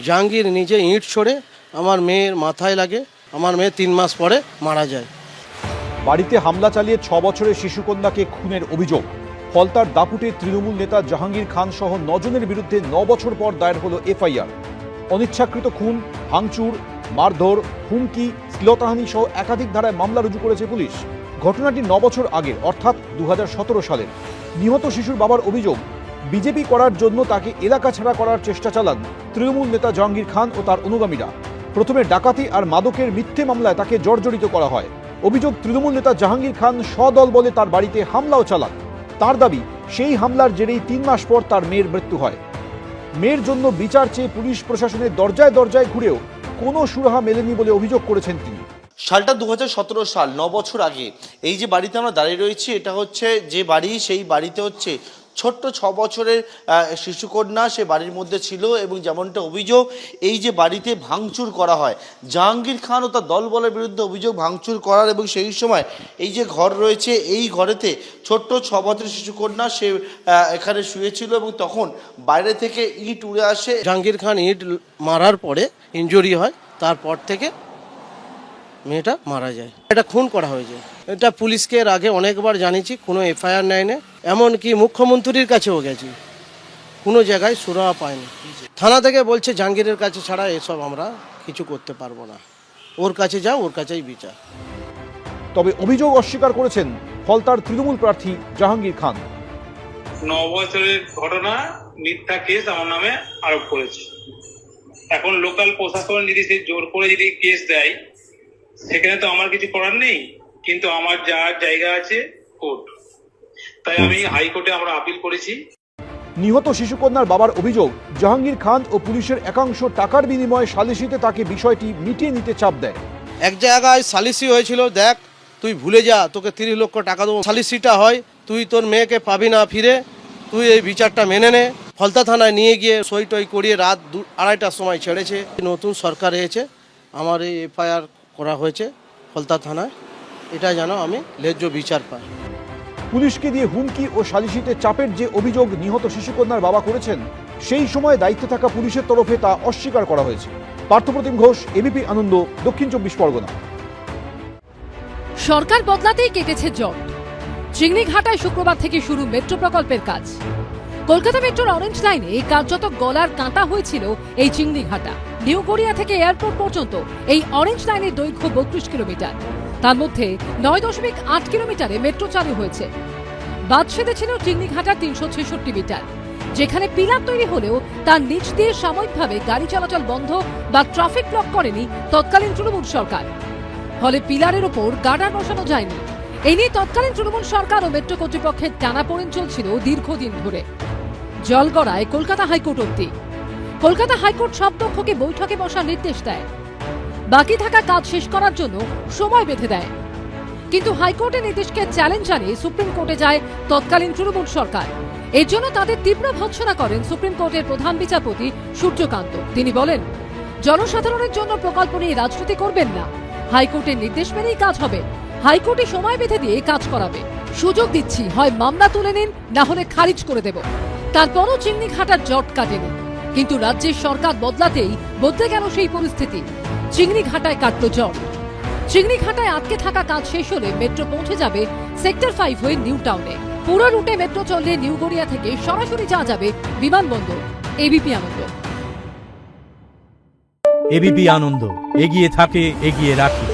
জাহাঙ্গীর নিজে ইট ছড়ে আমার মেয়ের মাথায় লাগে, আমার মেয়ে 3 মাস পরে মারা যায়। বাড়িতে হামলা চালিয়ে 6 বছরের শিশুকন্যাকে খুনের অভিযোগ। ফলতার দাপুটে তৃণমূল নেতা জাহাঙ্গীর খান সহ 9 জনের বিরুদ্ধে 9 বছর পর দায়ের হলো এফআইআর। অনিচ্ছাকৃত খুন, ভাঙচুর, মারধর, হুমকি, শ্লীলতাহানি সহ একাধিক ধারায় মামলা রুজু করেছে পুলিশ। ঘটনাটি 9 বছর আগের, অর্থাৎ 2017 সালের। নিহত শিশুর বাবার অভিযোগ, বিজেপি করার জন্য তাকে এলাকা ছাড়া করার চেষ্টা চালান তৃণমূল নেতা জাহাঙ্গীর খান ও তার অনুগামীরা। প্রথমে ডাকাতি আর মাদকের মিথ্যে মামলায় তাকে জর্জরিত করা হয়। অভিযোগ, তৃণমূল নেতা জাহাঙ্গীর খান সদল বলে তার বাড়িতে হামলাও চালান। তার দাবি, সেই হামলার জেরেই 3 মাস পর তার মেয়ের মৃত্যু হয়। মেয়ের জন্য বিচার চেয়ে পুলিশ প্রশাসনের দরজায় দরজায় ঘুরেও কোনো সুরাহা মেলেনি বলে অভিযোগ করেছেন তিনি। সালটা 2017 সাল, 9 বছর আগে। এই যে বাড়িতে আমরা দাঁড়িয়ে রয়েছি, এটা হচ্ছে যে বাড়ি, সেই বাড়িতে হচ্ছে ছোট্ট 6 বছরের শিশুকন্যা সে বাড়ির মধ্যে ছিল। এবং যেমনটা অভিযোগ, এই যে বাড়িতে ভাঙচুর করা হয়, জাহাঙ্গীর খান ও তার দলবলের বিরুদ্ধে অভিযোগ ভাঙচুর করার। এবং সেই সময় এই যে ঘর রয়েছে, এই ঘরেতে ছোট্ট 6 বছরের শিশুকন্যা সে এখানে শুয়েছিল এবং তখন বাইরে থেকে ইট উড়ে আসে। জাহাঙ্গীর খান ইট মারার পরে ইনজুরি হয়, তারপর থেকে মেয়েটা মারা যায়। এটা খুন করা হয়েছে। এটা পুলিশকে এর আগে অনেকবার জানিয়েছি, কোনো এফআইআর নেয়নি। এমনকি মুখ্যমন্ত্রীর কাছেও গেছি, কোনো জায়গায় সুরাহা পায়নি। থানা থেকে বলছে জাহাঙ্গীরের কাছে ছাড়া এসব আমরা কিছু করতে পারবো না, ওর কাছে যাও, ওর কাছেই বিচার। তবে অভিযোগ অস্বীকার করেছেন ফলতার তৃণমূল প্রার্থী জাহাঙ্গীর খান। 9 বছরের ঘটনা, মিথ্যা কেস আমার নামে আরোপ করেছে। এখন লোকাল প্রশাসন যদি সে জোর করে যদি কেস দেয়, সেখানে তো আমার কিছু করার নেই। কিন্তু আমার যার জায়গা আছে কোর্ট, তাই আমি হাইকোর্টে আমরা আপিল করেছি। নিহত শিশুকন্যার বাবার অভিযোগ, জাহাঙ্গীর খান ও পুলিশের একাংশ টাকার বিনিময়ে সালিসিতে তাকে বিষয়টি মিটিয়ে নিতে চাপ দেয়। এক জায়গায় সালিসি হয়েছিল, দেখ তুই ভুলে যা, তোকে 30 লক্ষ টাকা দেবো, সালিসিটা হয়, তুই তোর মেয়েকে পাবি না ফিরে, তুই এই বিচারটা মেনে নে। ফলতা থানায় নিয়ে গিয়ে সই টই করিয়ে রাত 2-2:30টার সময় ছেড়েছে। নতুন সরকার এসেছে, আমার এই এফআইআর করা হয়েছে ফলতা থানায়, এটা যেন আমি ন্যায্য বিচার পাই। পুলিশকে দিয়ে হুমকি ও সালিসিতে চাপের যে অভিযোগ নিহত শিশুকন্যার বাবা করেছেন, সেই সময় দায়িত্বে থাকা পুলিশের তরফে তা অস্বীকার করা হয়েছে। পার্থপ্রতিম ঘোষ, এবিপি আনন্দ, দক্ষিণ 24 পরগনা। সরকার বদলাতেই কেটেছে জট। চিংড়িঘাটায় শুক্রবার থেকে শুরু মেট্রো প্রকল্পের কাজ। কলকাতা মেট্রোর অরেঞ্জ লাইনে কার্যত গলার কাঁটা হয়েছিল এই চিংড়িঘাটা। নিউ গড়িয়া থেকে এয়ারপোর্ট পর্যন্ত এই অরেঞ্জ লাইনের দৈর্ঘ্য 32 কিলোমিটার। তার মধ্যে 9.8 কিলোমিটারে মেট্রো চালু হয়েছে। বাদ সেধেছিল চিংড়িঘাটার 366 মিটার, যেখানে পিলার তৈরি হলেও তার নিচ দিয়ে সাময়িকভাবে গাড়ি চলাচল বন্ধ বা ট্রাফিক ব্লক করেনি তৎকালীন তৃণমূল সরকার। ফলে পিলারের ওপর গার্ডার বসানো যায়নি। এই নিয়ে তৎকালীন তৃণমূল সরকার ও মেট্রো কর্তৃপক্ষের টানাপোড়েন চলছিল দীর্ঘদিন ধরে। জল গড়ায় কলকাতা হাইকোর্ট অবধি। কলকাতা হাইকোর্ট সব পক্ষকে বৈঠকে বসার নির্দেশ দেয়, বাকি থাকা কাজ শেষ করার জন্য সময় বেঁধে দেয়। কিন্তু হাইকোর্টের নির্দেশকে চ্যালেঞ্জ জানিয়ে সুপ্রিম কোর্টে যায় তৎকালীন তৃণমূল সরকার। এর জন্য তাদের তীব্র ভৎসনা করেন সুপ্রিম কোর্টের প্রধান বিচারপতি সূর্যকান্ত। তিনি বলেন, জনসাধারণের জন্য প্রকল্প নিয়ে রাজনীতি করবেন না, হাইকোর্টের নির্দেশ মেনেই কাজ হবে। হাইকোর্টে সময় বেঁধে দিয়ে কাজ করাবে। সুযোগ দিচ্ছি, হয় মামলা তুলে নিন, না হলে খারিজ করে দেব। তারপরও চিংড়িঘাটার জট কাটেনি। কিন্তু রাজ্যের সরকার বদলাতেই বদলে গেল সেই পরিস্থিতি। চিংড়িঘাটায় কাটল জট। চিংড়িঘাটায় আটকে থাকা কাজ শেষ হলে মেট্রো পৌঁছে যাবে সেক্টর 5 হয়ে নিউ টাউনে। পুরো রুটে মেট্রো চললে নিউ গড়িয়া থেকে সরাসরি যাওয়া যাবে বিমানবন্দর। এবিপি আনন্দ। এবিপি আনন্দ, এগিয়ে থাকে, এগিয়ে রাখে।